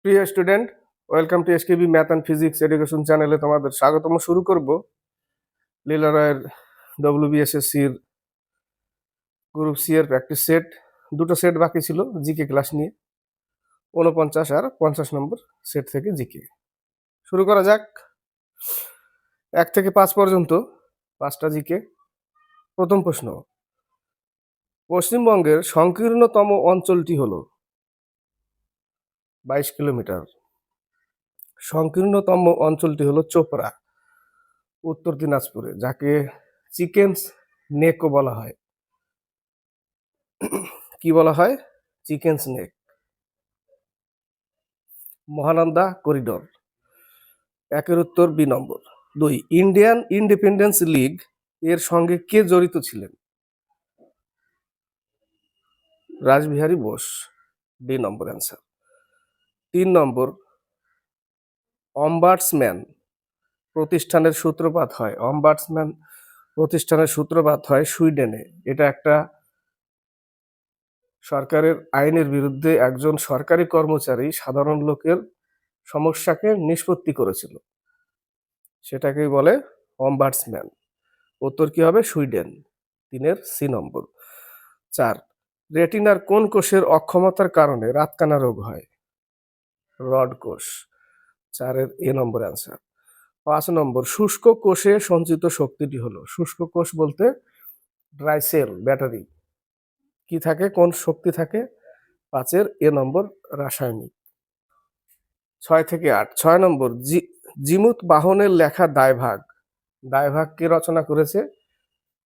প্রিয় student, welcome to SKB math and physics education চ্যানেলে তোমাদের স্বাগতম। শুরু করব লীলা রায়ের ডব্লিউবিএসএসসির গ্রুপ সি এর প্র্যাকটিস সেট। দুটো সেট বাকি ছিল জিকে ক্লাস নিয়ে, 49 আর 50 নম্বর সেট থেকে জিকে। শুরু করা যাক। 1 থেকে 5 পর্যন্ত 5টা জিকে। প্রথম প্রশ্ন, পশ্চিমবঙ্গের সংকীর্ণতম অঞ্চলটি হলো 22 কিলোমিটার। সংকীর্ণতম অঞ্চলটি হলো চোপড়া, উত্তর দিনাজপুরে, যাকে চিকেন্স নেকও বলা হয়। কি বলা হয়? চিকেন্স নেক। মহানন্দা করিডোর, একের উত্তর বি নম্বর। 2, ইন্ডিয়ান ইন্ডিপেন্ডেন্স লীগ এর সঙ্গে কে জড়িত ছিলেন? Rashbehari Bose, D number answer. 3 নম্বর, অম্বার্টসম্যান প্রতিষ্ঠানের সূত্রপাত হয় সুইডেনে। এটা একটা সরকারের আইনের বিরুদ্ধে একজন সরকারি কর্মচারী সাধারণ লোকের সমস্যাকে নিষ্পত্তি করেছিল, সেটাকেই বলে অম্বার্টসম্যান। উত্তর কি হবে? সুইডেন। 3-এর সি নম্বর। 4, রেটিনার কোন কোষের অক্ষমতার কারণে রাতকানা রোগ হয়? রড কোষ, 4-এর এ নম্বর অ্যান্সার। 5 নম্বর, শুষ্ক কোষে সঞ্চিত শক্তিটি হলো? শুষ্ক কোষ বলতে ড্রাই সেল, ব্যাটারি। কি থাকে, কোন শক্তি থাকে? 5-এর এ নম্বর রাসায়নিক। 6 থেকে 8। 6 নম্বর, জিমুত বাহনের লেখা দায়ভাগ কে রচনা করেছে?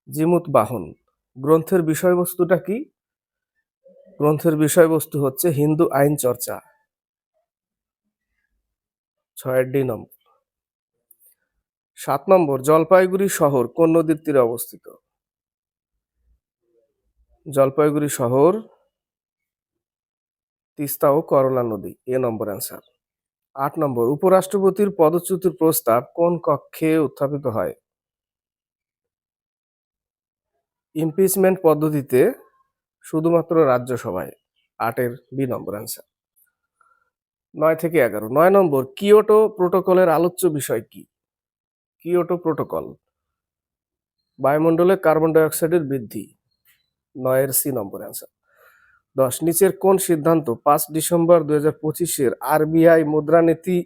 জিমুত বাহন। গ্রন্থের বিষয়বস্তুটা কি? গ্রন্থের বিষয়বস্তু হচ্ছে হিন্দু আইন চর্চা। 6-এর ডি নম্বর। 7 নম্বর, জলপাইগুড়ি শহর কোন নদীর তীরে অবস্থিত? জলপাইগুড়ি শহর তিস্তা ও করলা নদী, এ নম্বর অ্যান্সার। 8 নম্বর, উপরাষ্ট্রপতির পদচ্যুতির প্রস্তাব কোন কক্ষে উত্থাপিত হয়? ইমপিচমেন্ট পদ্ধতিতে শুধুমাত্র রাজ্যসভায়। 8-এর বি নম্বর অ্যান্সার। 9 থেকে 11। 9 নম্বর, কিয়োটো প্রোটোকলের আলোচ্য বিষয় কি? কিয়োটো প্রোটোকল, বায়ুমণ্ডলে কার্বন ডাই অক্সাইডের বৃদ্ধি। 9-এর সি নম্বর অ্যান্সার। 10, নিচের কোন সিদ্ধান্ত 5 ডিসেম্বর 2025-এর আরবিআই মুদ্রানীতি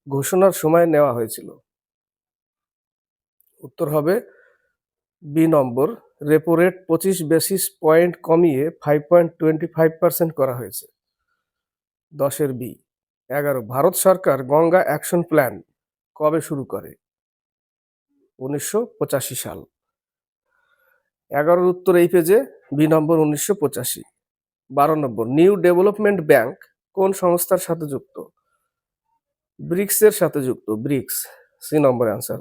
ঘোষণার সময় নেওয়া হয়েছিল? উত্তর হবে B number, repo rate 25 basis point কমিয়ে 5.25% করা হয়েছে। 10-এর বি। 11, ভারত সরকার গঙ্গা অ্যাকশন প্ল্যান কবে শুরু করে? 1985 সাল। 11-র উত্তর এই পেজে, B number 1985। 12 number, new development bank কোন সংস্থার সাথে যুক্ত? ব্রিক্স এর সাথে যুক্ত, BRICS, C number answer.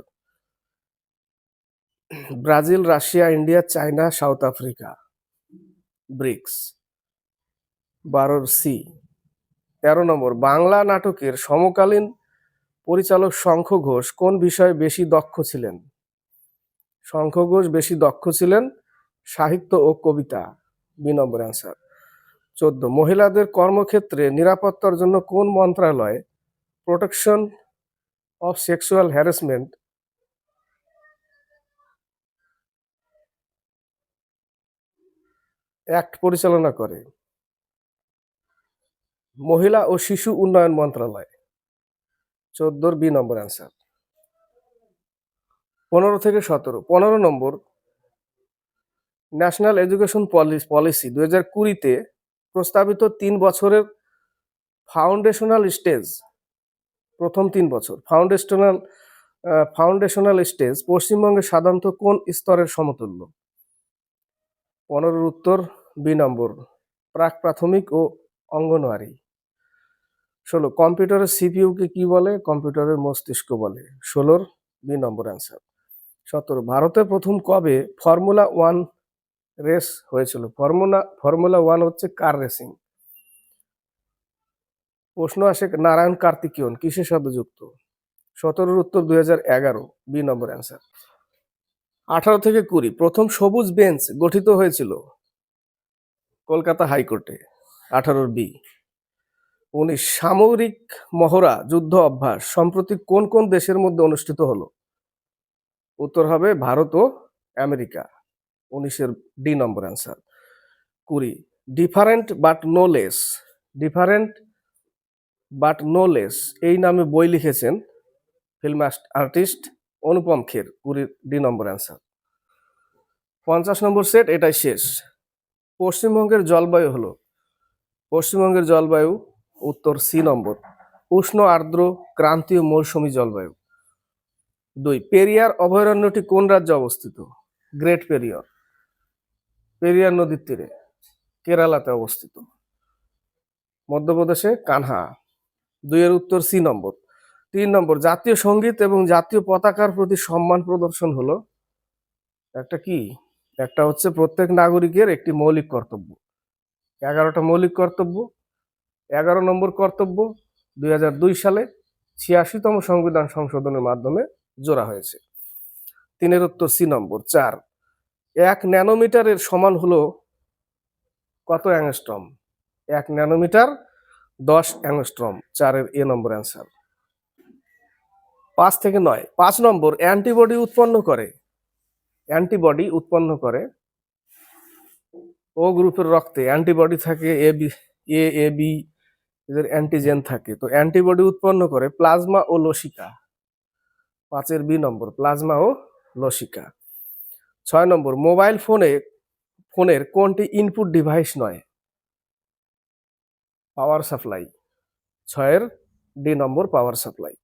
Brazil, Russia, India, China, South Africa, BRICS. 12-র সি। 13 নম্বর, বাংলা নাটকের সমকালীন পরিচালক শঙ্খ ঘোষ কোন বিষয়ে বেশি দক্ষ ছিলেন? শঙ্খ ঘোষ বেশি দক্ষ ছিলেন সাহিত্য ও কবিতা, বি নম্বর অ্যান্সার। 14, মহিলাদের কর্মক্ষেত্রে নিরাপত্তার জন্য কোন মন্ত্রণালয় protection of sexual harassment act পরিচালনা করে? মহিলা ও শিশু উন্নয়ন মন্ত্রণালয়। 14-র বি নম্বর অ্যান্সার। 15 থেকে 17। 15 নম্বর, ন্যাশনাল এডুকেশন পলিসি 2020-তে প্রস্তাবিত 3 বছরের ফাউন্ডেশনাল স্টেজ, প্রথম 3 বছর ফাউন্ডেশনাল স্টেজ পশ্চিমবঙ্গে সাধারণত কোন স্তরের সমতুল্য? 15-র উত্তর বি নম্বর, প্রাক প্রাথমিক ও অঙ্গনওয়াড়ি। 16, কম্পিউটারের সিপিইউ কে কি বলে? কম্পিউটারের মস্তিষ্ক বলে। 16-র বি নম্বর অ্যান্সার। 17, ভারতে প্রথম কবে ফর্মুলা 1 রেস হয়েছিল? ফর্মুলা 1 হচ্ছে কার রেসিং। প্রশ্ন আসে, নারায়ণ কার্তিকেয়ন কিসের সাথে যুক্ত? 17-র উত্তর 2011, বি নম্বর অ্যান্সার। 18 থেকে 20, প্রথম সবুজ বেঞ্চ গঠিত হয়েছিল কলকাতা হাইকোর্টে। 18-র বি। সামরিক মহড়া যুদ্ধ অভ্যাস সম্প্রতি কোন কোন দেশের মধ্যে অনুষ্ঠিত হলো? উত্তর হবে ভারত ও আমেরিকা। 19-এর D number answer. 20, different but no less. Different but no less এই নামে বই লিখেছেন film artist Anupam Kher. 20 D number answer. 50 number set, এটাই শেষ। পশ্চিমবঙ্গের জলবায়ু হলো, পশ্চিমবঙ্গের জলবায়ু উত্তর সি নম্বর, উষ্ণ আর্দ্র ক্রান্তীয় মৌসুমী জলবায়ু। 2, পেরিয়ার অভয়ারণ্যটি কোন রাজ্যে অবস্থিত? গ্রেট পেরিয়ার, পেরিয়ার নদীর তীরে, কেরালাতে অবস্থিত। মধ্যপ্রদেশে কানহা। 2-এর উত্তর সি নম্বর। 3 নম্বর, জাতীয় সঙ্গীত এবং জাতীয় পতাকার প্রতি সম্মান প্রদর্শন হলো একটা কি? একটা হচ্ছে প্রত্যেক নাগরিকের একটি মৌলিক কর্তব্য। 11টা মৌলিক কর্তব্য। 11 নম্বর কর্তব্য 2002 সালে 86তম সংবিধান সংশোধনের মাধ্যমে জোড়া হয়েছে। 3-এর উত্তর সি নম্বর। 4, 1 ন্যানোমিটারের সমান হলো কত অ্যাংস্ট্রম? 1 nanometre 10 angstrom. 4-এর এ নম্বর অ্যান্সার। 5 থেকে 9, 5 নম্বর, অ্যান্টিবডি উৎপন্ন করে, অ্যান্টিবডি উৎপন্ন করে ও গ্রুপের রক্তে অ্যান্টিবডি থাকে, এ বি এদের অ্যান্টিজেন থাকে, তো অ্যান্টিবডি উৎপন্ন করে প্লাজমা ও লসিকা। 5-এর বি নম্বর, প্লাজমা ও লসিকা। 6 নম্বর, মোবাইল ফোনের কোনটি ইনপুট ডিভাইস নয়? Power supply. 6-এর D number, power supply.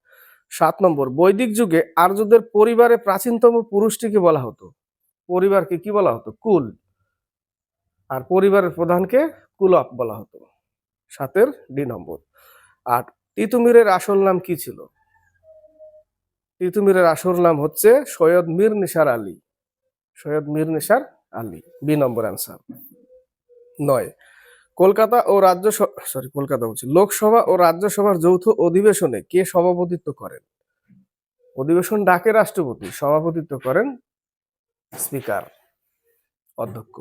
7 number, বৈদিক যুগে আর্যদের পরিবারে প্রাচীনতম পুরুষটিকে বলা হতো, পরিবারকে কি বলা হতো? কুল। আর পরিবারের প্রধানকে কুলপ বলা হতো। 7-এর ডি নম্বর। 8, তিতুমিরের আসল নাম কি ছিল? তিতুমিরের আসল নাম হচ্ছে সৈয়দ মীর নিসার আলী। সৈয়দ মীর নিসার আলী, বি নম্বর অ্যান্সার। 9, কলকাতা ও লোকসভা ও রাজ্যসভার যৌথ অধিবেশনে কে সভাপতিত্ব করেন? অধিবেশন ডাকে রাষ্ট্রপতি, সভাপতিত্ব করেন স্পিকার, অধ্যক্ষ।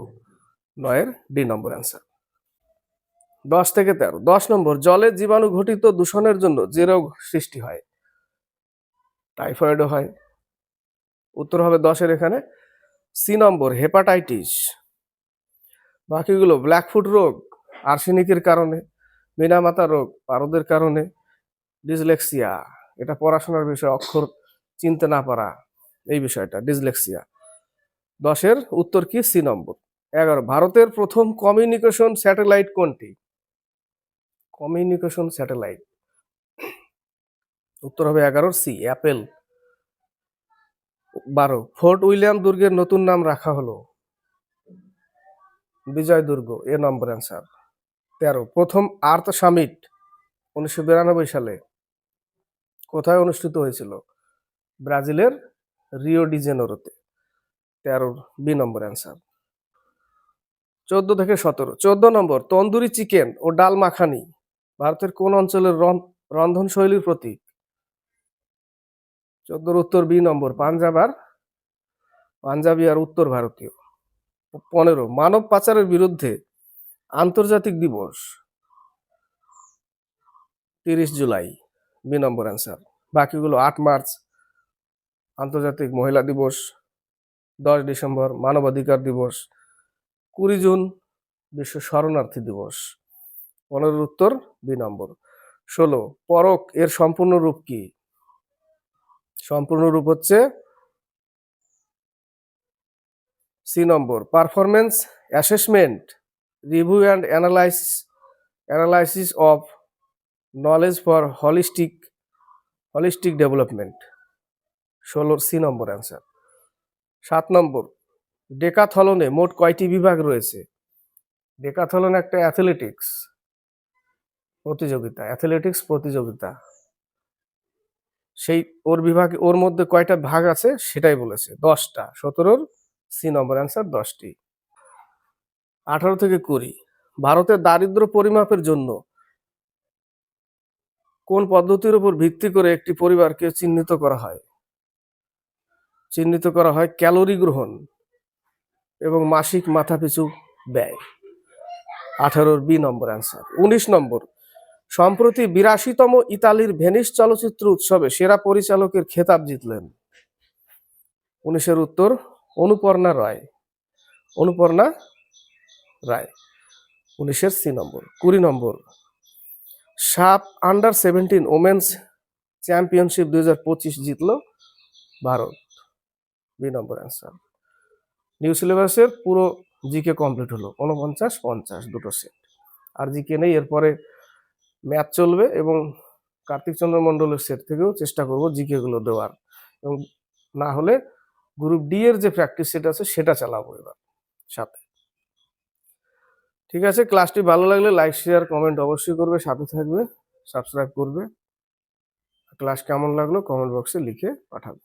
9-এর ডি নম্বর অ্যান্সার। 10 থেকে 13, 10 নম্বর, জলে জীবাণু ঘটিত দূষণের জন্য যে রোগ সৃষ্টি হয়? টাইফয়েডও হয়। উত্তর হবে 10-এর এখানে সি নম্বর, হেপাটাইটিস। বাকিগুলো ব্ল্যাকফুট রোগ আর্সেনিকের কারণে, মিনামাতা রোগ পারদের কারণে, ডিসলেক্সিয়া এটা পড়াশোনার বিষয়, অক্ষর চিনতে না পারা, এই বিষয়টা ডিসলেক্সিয়া। 10-এর উত্তর কি? সি নম্বর। 11, ভারতের প্রথম কমিউনিকেশন স্যাটেলাইট কোনটি? কমিউনিকেশন স্যাটেলাইট উত্তর হবে 11 সি, অ্যাপেল। 12, ফোর্ট উইলিয়াম দুর্গের নতুন নাম রাখা হলো বিজয় দুর্গ, এ নম্বর অ্যান্সার। 13, প্রথম আর্থ সামিট 1992 সালে কোথায় অনুষ্ঠিত হয়েছিল? ব্রাজিলের রিও ডি জেনেরোতে। 13 বি নম্বর অ্যান্সার। 14 থেকে 17, 14 নম্বর, তন্দুরি চিকেন ও ডাল মাখানি ভারতের কোন অঞ্চলের রন্ধনশৈলীর প্রতীক? 14-র উত্তর বি নম্বর, পাঞ্জাবি আর উত্তর ভারতীয়। 15, মানব পাচারের বিরুদ্ধে আন্তর্জাতিক দিবস 30 জুলাই, বি নম্বর অ্যান্সার। বাকিগুলো 8 মার্চ আন্তর্জাতিক মহিলা দিবস, 10 ডিসেম্বর মানবাধিকার দিবস, 20 জুন বিশ্ব শরণার্থী দিবস। 15-র উত্তর বি নম্বর। 16, পরখ এর সম্পূর্ণ রূপ কি? সম্পূর্ণ রূপ হচ্ছে C number, performance assessment, review and analysis of knowledge for holistic development. 16-র সি নম্বর অ্যান্সার। 7 নম্বর, ডেকাথলনে মোট কয়টি বিভাগ রয়েছে? ডেকাথলন একটা অ্যাথলেটিক্স প্রতিযোগিতা, সেই ওর মধ্যে কয়টা ভাগ আছে সেটাই বলেছে, 10টা। 17-র সি নম্বর অ্যান্সার, 10টি। 18 থেকে 20, ভারতের দারিদ্র্য পরিমাপের জন্য কোন পদ্ধতির উপর ভিত্তি করে একটি পরিবারকে চিহ্নিত করা হয়? ক্যালোরি গ্রহণ এবং মাসিক মাথাপিছু ব্যয়। 18-র বি নম্বর অ্যান্সার। 19 নম্বর, সম্প্রতি 82তম ইতালির ভেনিস চলচ্চিত্র উৎসবে সেরা পরিচালকের খেতাব জিতলেন? 19-এর উত্তর অনুপর্ণা রায়। অনুপর্ণা রায় 19-এর সি নম্বর। 20 নম্বর, সাপ আন্ডার-17 ওমেন্স চ্যাম্পিয়নশিপ 2025 জিতলো ভারত। বি নম্বর অ্যান্সার। নিউ সিলেবাসের পুরো জিকে কমপ্লিট হলো, 49-50 দুটো সেট। আর জিকে নেই, এরপরে ম্যাথ চলবে এবং কার্তিক চন্দ্র মণ্ডলের সেট থেকেও চেষ্টা করব জিকে গুলো দেওয়ার, এবং না হলে গ্রুপ ডি এর যে প্র্যাকটিস সেট আছে সেটা চালাবো এবার সাথে। ঠিক আছে, ক্লাসটি ভালো লাগলে লাইক শেয়ার কমেন্ট অবশ্যই করবে, সাথে থাকবে, সাবস্ক্রাইব করবে। ক্লাস কেমন লাগলো কমেন্ট বক্সে লিখে পাঠাবে।